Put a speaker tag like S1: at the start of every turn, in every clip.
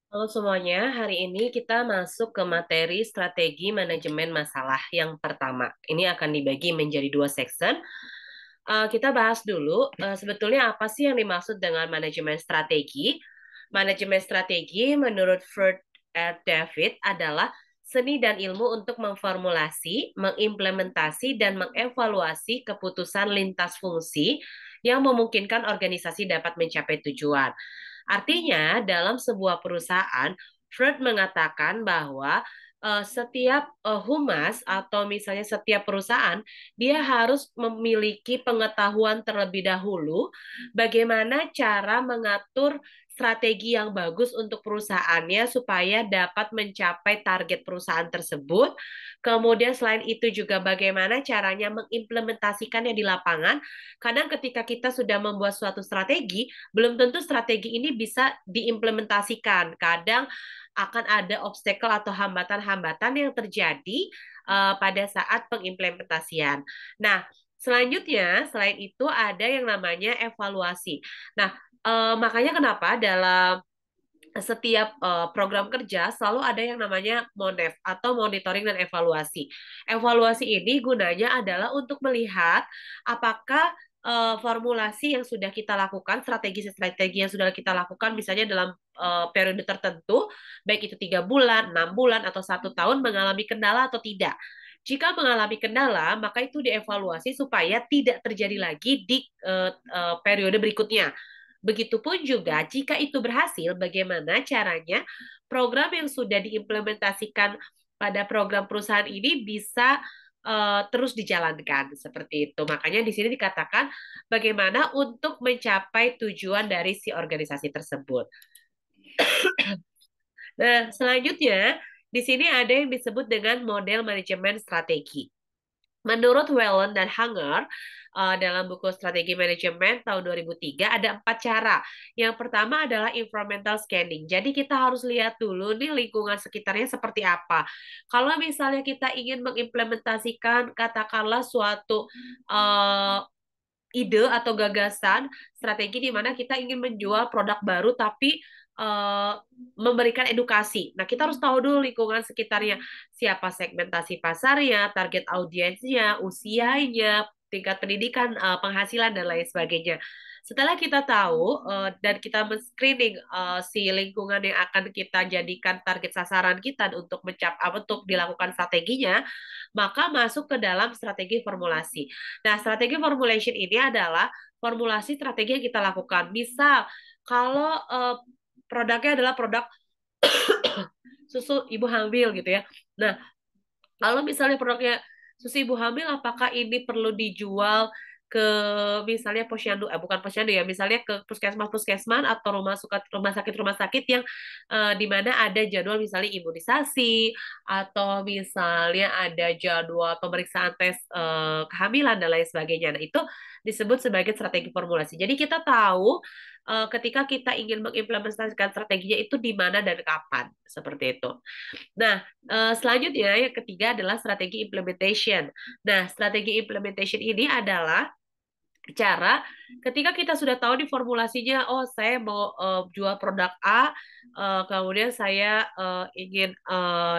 S1: Halo semuanya, hari ini kita masuk ke materi strategi manajemen masalah yang pertama. Ini akan dibagi menjadi dua section. Kita bahas dulu, sebetulnya apa sih yang dimaksud dengan manajemen strategi? Manajemen strategi menurut Fred R. David adalah seni dan ilmu untuk memformulasi, mengimplementasi, dan mengevaluasi keputusan lintas fungsi yang memungkinkan organisasi dapat mencapai tujuan. Artinya, dalam sebuah perusahaan, Freud mengatakan bahwa setiap humas atau misalnya setiap perusahaan dia harus memiliki pengetahuan terlebih dahulu bagaimana cara mengatur strategi yang bagus untuk perusahaannya supaya dapat mencapai target perusahaan tersebut. Kemudian selain itu juga bagaimana caranya mengimplementasikannya di lapangan. Kadang ketika kita sudah membuat suatu strategi, belum tentu strategi ini bisa diimplementasikan. Kadang akan ada obstacle atau hambatan-hambatan yang terjadi pada saat pengimplementasian. Nah, selanjutnya, selain itu ada yang namanya evaluasi. Nah, makanya kenapa dalam setiap program kerja selalu ada yang namanya MONEV atau monitoring dan evaluasi. Evaluasi ini gunanya adalah untuk melihat apakah formulasi yang sudah kita lakukan, strategi-strategi yang sudah kita lakukan, misalnya dalam periode tertentu, baik itu 3 bulan, 6 bulan, atau 1 tahun, mengalami kendala atau tidak. Jika mengalami kendala, maka itu dievaluasi supaya tidak terjadi lagi di periode berikutnya. Begitupun juga jika itu berhasil, bagaimana caranya program yang sudah diimplementasikan pada program perusahaan ini bisa terus dijalankan seperti itu. Makanya di sini dikatakan bagaimana untuk mencapai tujuan dari si organisasi tersebut. Nah, selanjutnya di sini ada yang disebut dengan model manajemen strategi. Menurut Whelan dan Hanger, dalam buku Strategi Manajemen tahun 2003, ada 4 cara. Yang pertama adalah environmental scanning. Jadi kita harus lihat dulu nih lingkungan sekitarnya seperti apa. Kalau misalnya kita ingin mengimplementasikan katakanlah suatu uh, ide atau gagasan strategi di mana kita ingin menjual produk baru tapi uh, memberikan edukasi. Nah, kita harus tahu dulu lingkungan sekitarnya, siapa segmentasi pasarnya, target audiensnya, usianya, tingkat pendidikan, penghasilan dan lain sebagainya. Setelah kita tahu dan kita men-screening si lingkungan yang akan kita jadikan target sasaran kita untuk dilakukan strateginya, maka masuk ke dalam strategi formulasi. Nah, strategi formulation ini adalah formulasi strategi yang kita lakukan. Misal, kalau produknya adalah produk susu ibu hamil gitu ya. Nah, kalau misalnya produknya susu ibu hamil, apakah ini perlu dijual ke misalnya posyandu, bukan posyandu ya, misalnya ke puskesmas-puskesmas atau rumah sakit yang di mana ada jadwal misalnya imunisasi atau misalnya ada jadwal pemeriksaan tes kehamilan dan lain sebagainya. Nah, itu disebut sebagai strategi formulasi. Jadi kita tahu ketika kita ingin mengimplementasikan strateginya itu di mana dan kapan, seperti itu. Nah, selanjutnya yang ketiga adalah strategi implementation. Nah, strategi implementation ini adalah cara ketika kita sudah tahu di formulasinya, oh saya mau jual produk A, kemudian saya ingin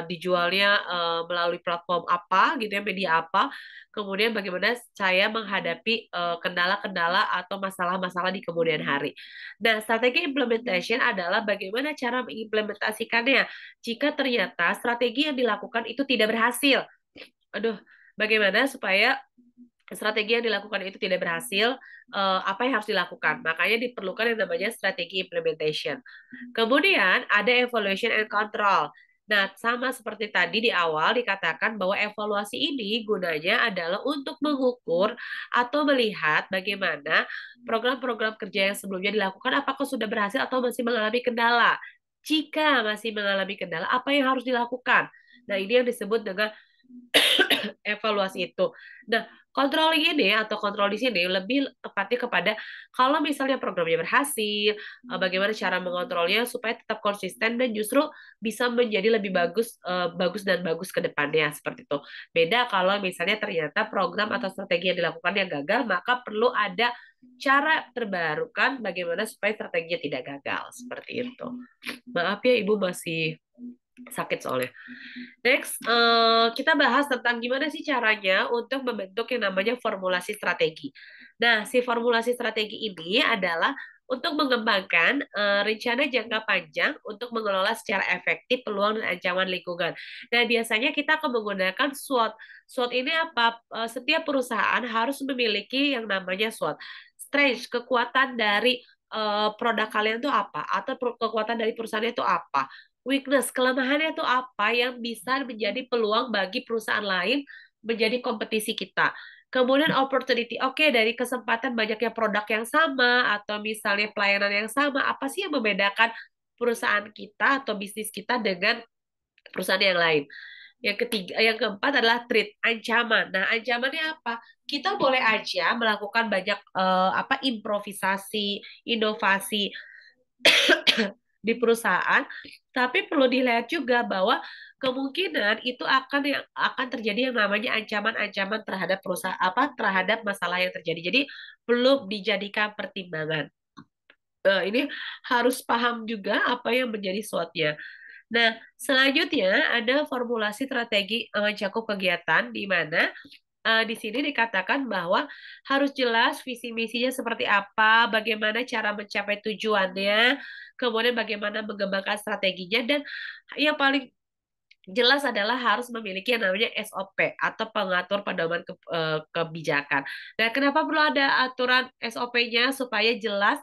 S1: dijualnya melalui platform apa gitu ya, media apa, kemudian bagaimana saya menghadapi kendala-kendala atau masalah-masalah di kemudian hari. Nah, strategi implementation adalah bagaimana cara mengimplementasikannya jika ternyata strategi yang dilakukan itu tidak berhasil. Aduh, bagaimana supaya strategi yang dilakukan itu tidak berhasil, apa yang harus dilakukan? Makanya diperlukan yang namanya strategi implementation. Kemudian ada evaluation and control. Nah, sama seperti tadi di awal dikatakan bahwa evaluasi ini gunanya adalah untuk mengukur atau melihat bagaimana program-program kerja yang sebelumnya dilakukan apakah sudah berhasil atau masih mengalami kendala. Jika masih mengalami kendala, apa yang harus dilakukan? Nah, ini yang disebut dengan evaluasi itu. Nah, Controlling ini atau kontrol di sini lebih tepatnya kepada kalau misalnya programnya berhasil, bagaimana cara mengontrolnya supaya tetap konsisten dan justru bisa menjadi lebih bagus, bagus dan bagus ke depannya seperti itu. Beda kalau misalnya ternyata program atau strategi yang dilakukan yang gagal, maka perlu ada cara terbarukan bagaimana supaya strateginya tidak gagal seperti itu. Maaf ya Ibu masih sakit soalnya. Next, kita bahas tentang gimana sih caranya untuk membentuk yang namanya formulasi strategi. Nah, si formulasi strategi ini adalah untuk mengembangkan rencana jangka panjang untuk mengelola secara efektif peluang dan ancaman lingkungan. Nah, biasanya kita akan menggunakan SWOT. SWOT ini apa? Setiap perusahaan harus memiliki yang namanya SWOT. Strength, kekuatan dari produk kalian itu apa? Atau kekuatan dari perusahaan itu apa? Weakness, kelemahannya itu apa yang bisa menjadi peluang bagi perusahaan lain menjadi kompetisi kita. Kemudian opportunity, oke, dari kesempatan banyaknya produk yang sama atau misalnya pelayanan yang sama, apa sih yang membedakan perusahaan kita atau bisnis kita dengan perusahaan yang lain? Yang ketiga, yang keempat adalah threat, ancaman. Nah, ancamannya apa? Kita boleh aja melakukan banyak improvisasi, inovasi di perusahaan, tapi perlu dilihat juga bahwa kemungkinan itu akan terjadi yang namanya ancaman-ancaman terhadap perusahaan terhadap masalah yang terjadi. Jadi belum dijadikan pertimbangan. Ini harus paham juga apa yang menjadi SWOT-nya. Nah, selanjutnya ada formulasi strategi mencakup kegiatan di mana di sini dikatakan bahwa harus jelas visi misinya seperti apa, bagaimana cara mencapai tujuannya, kemudian bagaimana mengembangkan strateginya, dan yang paling jelas adalah harus memiliki yang namanya SOP atau pengatur pedoman kebijakan. Nah, kenapa perlu ada aturan SOP-nya supaya jelas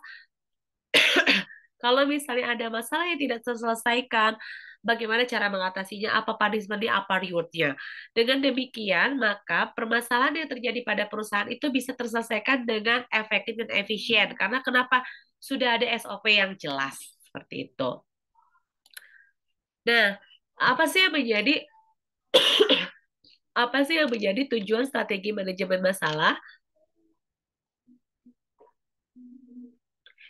S1: kalau misalnya ada masalah yang tidak terselesaikan, bagaimana cara mengatasinya, apa punishment-nya, apa reward-nya. Dengan demikian, maka permasalahan yang terjadi pada perusahaan itu bisa terselesaikan dengan efektif dan efisien. Karena kenapa? Sudah ada SOP yang jelas. Seperti itu. Nah, apa sih yang menjadi tujuan strategi manajemen masalah?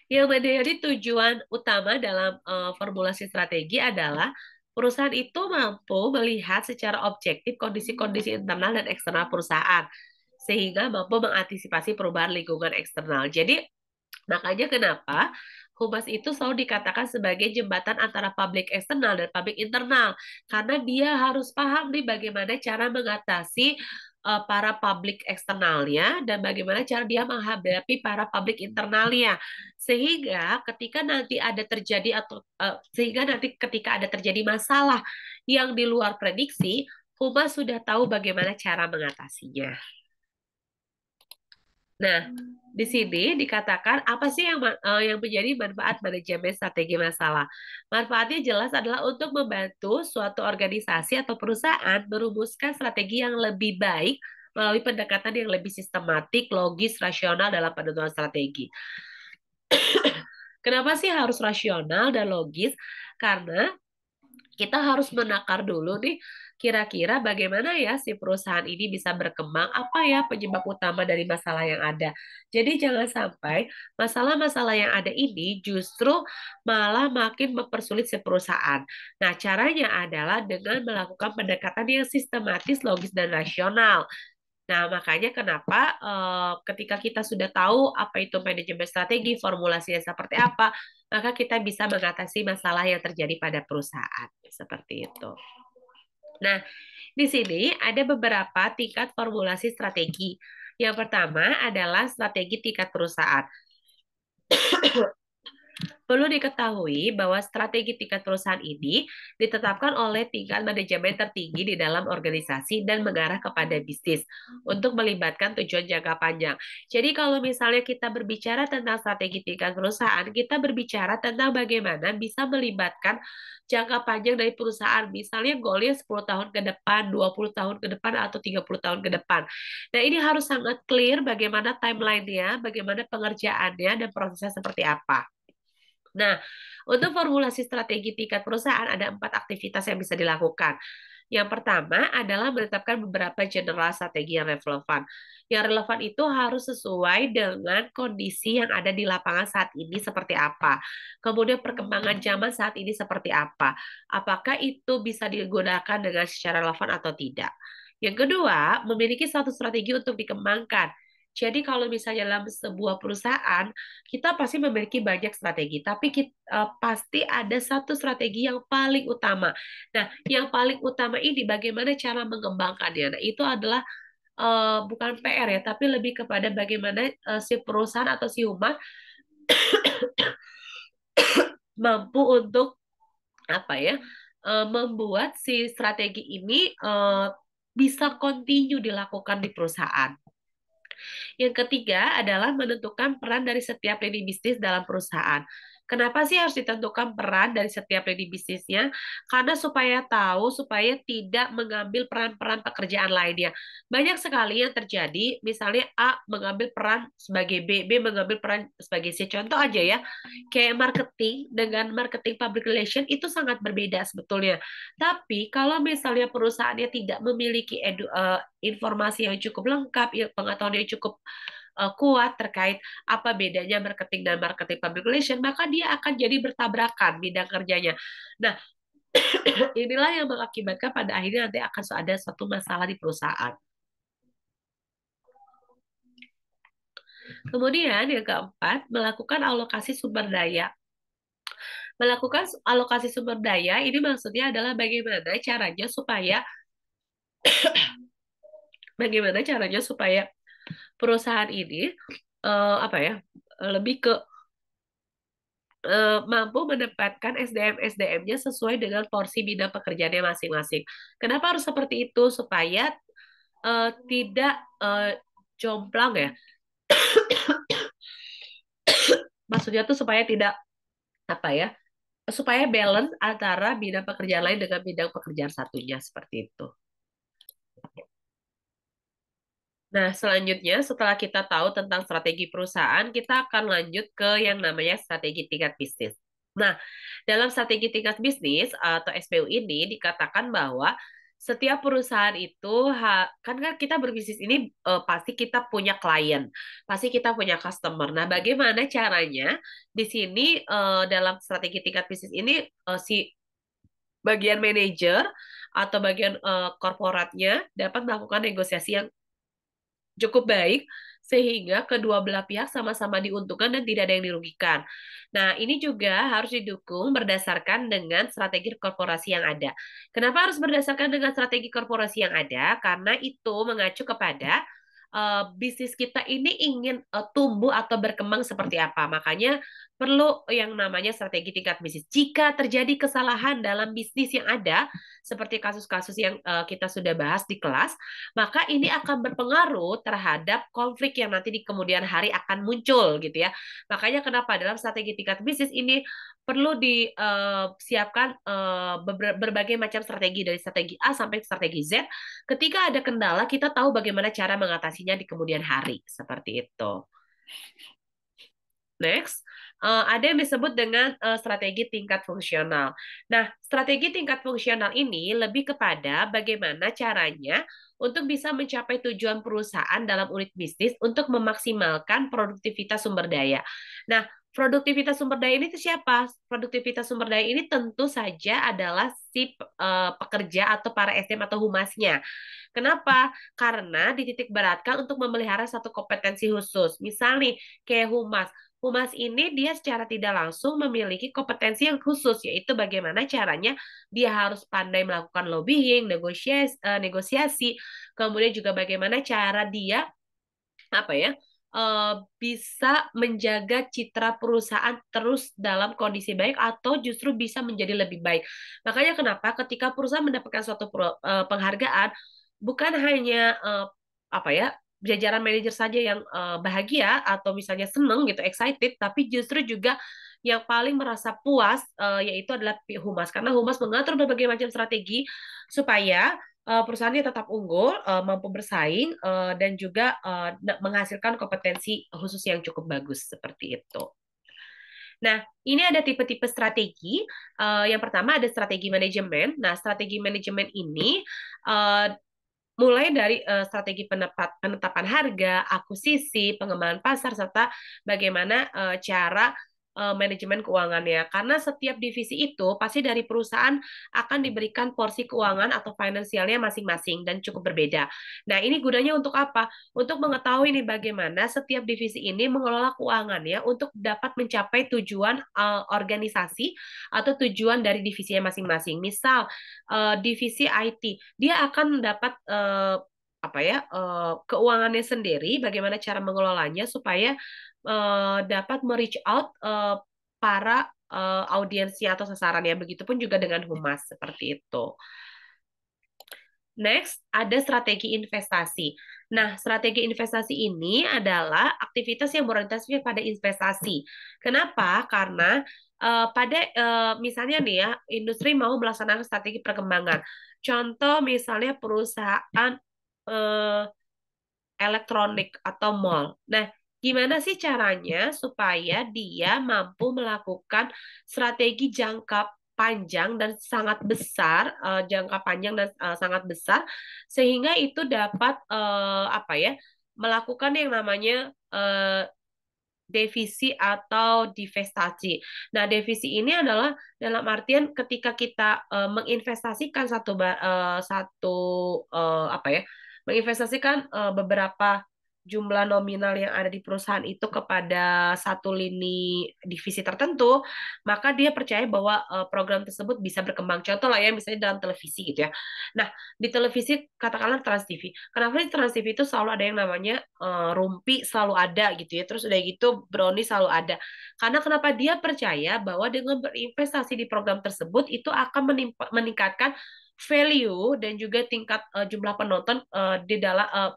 S1: Yang menjadi tujuan utama dalam formulasi strategi adalah perusahaan itu mampu melihat secara objektif kondisi-kondisi internal dan eksternal perusahaan, sehingga mampu mengantisipasi perubahan lingkungan eksternal. Jadi, makanya kenapa Humas itu selalu dikatakan sebagai jembatan antara publik eksternal dan publik internal, karena dia harus paham nih bagaimana cara mengatasi para publik eksternalnya dan bagaimana cara dia menghadapi para publik internalnya, sehingga nanti ketika ada terjadi masalah yang di luar prediksi, Humas sudah tahu bagaimana cara mengatasinya. Nah, di sini dikatakan apa sih yang menjadi manfaat manajemen strategi masalah? Manfaatnya jelas adalah untuk membantu suatu organisasi atau perusahaan merumuskan strategi yang lebih baik melalui pendekatan yang lebih sistematik, logis, rasional dalam penentuan strategi. Kenapa sih harus rasional dan logis? Karena kita harus menakar dulu nih kira-kira bagaimana ya si perusahaan ini bisa berkembang, apa ya penyebab utama dari masalah yang ada. Jadi jangan sampai masalah-masalah yang ada ini justru malah makin mempersulit si perusahaan. Nah, caranya adalah dengan melakukan pendekatan yang sistematis, logis, dan rasional. Nah, makanya kenapa ketika kita sudah tahu apa itu manajemen strategi, formulasinya seperti apa, maka kita bisa mengatasi masalah yang terjadi pada perusahaan. Seperti itu. Nah, di sini ada beberapa tingkat formulasi strategi. Yang pertama adalah strategi tingkat perusahaan. Perlu diketahui bahwa strategi tingkat perusahaan ini ditetapkan oleh tingkat manajemen tertinggi di dalam organisasi dan mengarah kepada bisnis untuk melibatkan tujuan jangka panjang. Jadi kalau misalnya kita berbicara tentang strategi tingkat perusahaan, kita berbicara tentang bagaimana bisa melibatkan jangka panjang dari perusahaan. Misalnya goalnya 10 tahun ke depan, 20 tahun ke depan, atau 30 tahun ke depan. Nah, ini harus sangat clear bagaimana timeline-nya, bagaimana pengerjaannya, dan prosesnya seperti apa. Nah, untuk formulasi strategi tingkat perusahaan ada 4 aktivitas yang bisa dilakukan. Yang pertama adalah menetapkan beberapa general strategi yang relevan. Yang relevan itu harus sesuai dengan kondisi yang ada di lapangan saat ini seperti apa. Kemudian perkembangan zaman saat ini seperti apa. Apakah itu bisa digunakan dengan secara relevan atau tidak. Yang kedua, memiliki satu strategi untuk dikembangkan. Jadi kalau misalnya dalam sebuah perusahaan, kita pasti memiliki banyak strategi, tapi pasti ada satu strategi yang paling utama. Nah, yang paling utama ini bagaimana cara mengembangkannya. Nah, itu adalah bukan PR ya, tapi lebih kepada bagaimana si perusahaan atau si humas mampu untuk apa ya, membuat si strategi ini bisa continue dilakukan di perusahaan. Yang ketiga adalah menentukan peran dari setiap lini bisnis dalam perusahaan. Kenapa sih harus ditentukan peran dari setiap lini bisnisnya? Karena supaya tahu, supaya tidak mengambil peran-peran pekerjaan lainnya. Banyak sekali yang terjadi, misalnya A mengambil peran sebagai B, B mengambil peran sebagai C. Contoh aja ya, kayak marketing dengan marketing public relation itu sangat berbeda sebetulnya. Tapi kalau misalnya perusahaannya tidak memiliki informasi yang cukup lengkap, pengetahuan yang cukup kuat terkait apa bedanya marketing dan marketing public relation, maka dia akan jadi bertabrakan bidang kerjanya. Nah, inilah yang mengakibatkan pada akhirnya nanti akan ada suatu masalah di perusahaan. Kemudian yang keempat, melakukan alokasi sumber daya. Melakukan alokasi sumber daya ini maksudnya adalah bagaimana caranya supaya perusahaan ini apa ya, lebih ke mampu menempatkan SDM-SDM-nya sesuai dengan porsi bidang pekerjaannya masing-masing. Kenapa harus seperti itu? Supaya tidak jomplang ya. Maksudnya tuh supaya tidak apa ya? Supaya balance antara bidang pekerjaan lain dengan bidang pekerjaan satunya seperti itu. Nah, selanjutnya setelah kita tahu tentang strategi perusahaan, kita akan lanjut ke yang namanya strategi tingkat bisnis. Nah, dalam strategi tingkat bisnis atau SPU ini dikatakan bahwa setiap perusahaan itu kan kita berbisnis ini pasti kita punya klien, pasti kita punya customer. Nah, bagaimana caranya di sini dalam strategi tingkat bisnis ini si bagian manajer atau bagian korporatnya dapat melakukan negosiasi yang cukup baik sehingga kedua belah pihak sama-sama diuntungkan dan tidak ada yang dirugikan. Nah, ini juga harus didukung berdasarkan dengan strategi korporasi yang ada. Kenapa harus berdasarkan dengan strategi korporasi yang ada? Karena itu mengacu kepada bisnis kita ini ingin tumbuh atau berkembang seperti apa. Makanya perlu yang namanya strategi tingkat bisnis. Jika terjadi kesalahan dalam bisnis yang ada, seperti kasus-kasus yang kita sudah bahas di kelas, maka ini akan berpengaruh terhadap konflik yang nanti di kemudian hari akan muncul gitu ya. Makanya kenapa dalam strategi tingkat bisnis ini perlu disiapkan berbagai macam strategi dari strategi A sampai strategi Z. Ketika ada kendala, kita tahu bagaimana cara mengatasinya di kemudian hari. Seperti itu. Next, ada yang disebut dengan strategi tingkat fungsional. Nah, strategi tingkat fungsional ini lebih kepada bagaimana caranya untuk bisa mencapai tujuan perusahaan dalam unit bisnis untuk memaksimalkan produktivitas sumber daya. Nah, produktivitas sumber daya ini itu siapa? Produktivitas sumber daya ini tentu saja adalah si pekerja atau para SDM atau humasnya. Kenapa? Karena dititik beratkan untuk memelihara satu kompetensi khusus. Misal nih, kayak humas. Humas ini dia secara tidak langsung memiliki kompetensi yang khusus, yaitu bagaimana caranya dia harus pandai melakukan lobbying, negosiasi, kemudian juga bagaimana cara dia apa ya bisa menjaga citra perusahaan terus dalam kondisi baik atau justru bisa menjadi lebih baik. Makanya kenapa ketika perusahaan mendapatkan suatu penghargaan, bukan hanya apa ya jajaran manajer saja yang bahagia atau misalnya seneng gitu, excited, tapi justru juga yang paling merasa puas yaitu adalah humas karena humas mengatur berbagai macam strategi supaya perusahaannya tetap unggul, mampu bersaing, dan juga menghasilkan kompetensi khusus yang cukup bagus seperti itu. Nah, ini ada tipe-tipe strategi. Yang pertama ada strategi manajemen. Nah, strategi manajemen ini eh, mulai dari strategi penetapan harga, akuisisi, pengembangan pasar, serta bagaimana cara manajemen keuangannya. Karena setiap divisi itu pasti dari perusahaan akan diberikan porsi keuangan atau finansialnya masing-masing dan cukup berbeda. Nah, ini gunanya untuk apa? Untuk mengetahui nih bagaimana setiap divisi ini mengelola keuangannya untuk dapat mencapai tujuan organisasi atau tujuan dari divisinya masing-masing. Misal, divisi IT dia akan mendapat apa ya keuangannya sendiri, bagaimana cara mengelolanya supaya dapat reach out para audiensnya atau sasarannya. Begitupun juga dengan humas seperti itu. Next, ada strategi investasi. Nah, strategi investasi ini adalah aktivitas yang berorientasi pada investasi. Kenapa? Karena pada misalnya nih ya, industri mau melaksanakan strategi perkembangan. Contoh misalnya perusahaan eh, elektronik atau mall. Nah, gimana sih caranya supaya dia mampu melakukan strategi jangka panjang dan sangat besar, jangka panjang dan sangat besar, sehingga itu dapat apa ya, melakukan yang namanya devisi atau divestasi. Nah, devisi ini adalah dalam artian ketika kita menginvestasikan satu apa ya, menginvestasikan beberapa jumlah nominal yang ada di perusahaan itu kepada satu lini divisi tertentu, maka dia percaya bahwa program tersebut bisa berkembang. Contoh lah ya, misalnya dalam televisi gitu ya. Nah, di televisi katakanlah Trans TV. Kenapa di Trans TV itu selalu ada yang namanya Rumpi selalu ada gitu ya. Terus udah gitu Brownie selalu ada. Karena kenapa dia percaya bahwa dengan berinvestasi di program tersebut itu akan meningkatkan value dan juga tingkat jumlah penonton di dalam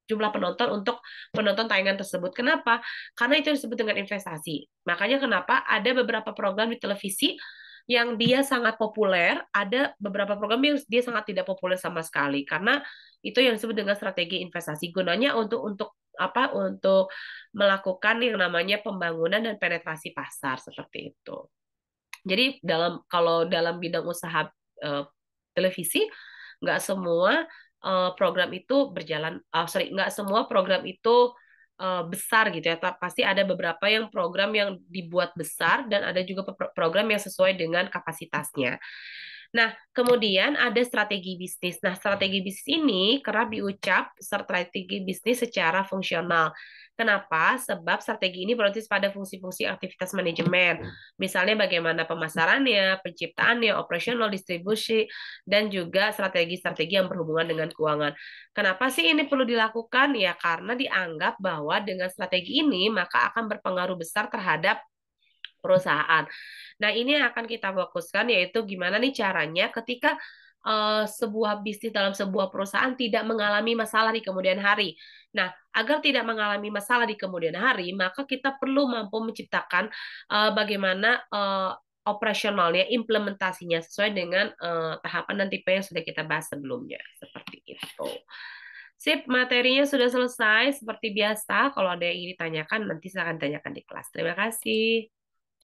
S1: jumlah penonton untuk penonton tayangan tersebut. Kenapa? Karena itu disebut dengan investasi. Makanya kenapa ada beberapa program di televisi yang dia sangat populer, ada beberapa program yang dia sangat tidak populer sama sekali. Karena itu yang disebut dengan strategi investasi. Gunanya untuk apa? Untuk melakukan yang namanya pembangunan dan penetrasi pasar seperti itu. Jadi kalau dalam bidang usaha eh, televisi, nggak semua program itu berjalan, sorry, nggak semua program itu besar gitu ya. Pasti ada beberapa yang program yang dibuat besar dan ada juga program yang sesuai dengan kapasitasnya. Nah, kemudian ada strategi bisnis. Nah, strategi bisnis ini kerap diucap strategi bisnis secara fungsional. Kenapa? Sebab strategi ini berorientasi pada fungsi-fungsi aktivitas manajemen. Misalnya bagaimana pemasarannya, penciptaannya, operasional, distribusi, dan juga strategi-strategi yang berhubungan dengan keuangan. Kenapa sih ini perlu dilakukan? Ya, karena dianggap bahwa dengan strategi ini maka akan berpengaruh besar terhadap perusahaan. Nah, ini yang akan kita fokuskan yaitu gimana nih caranya ketika sebuah bisnis dalam sebuah perusahaan tidak mengalami masalah di kemudian hari. Nah, agar tidak mengalami masalah di kemudian hari, maka kita perlu mampu menciptakan bagaimana operasionalnya, implementasinya sesuai dengan tahapan dan tipe yang sudah kita bahas sebelumnya. Seperti itu. Sip, materinya sudah selesai. Seperti biasa, kalau ada yang ingin ditanyakan, nanti silakan tanyakan di kelas. Terima kasih.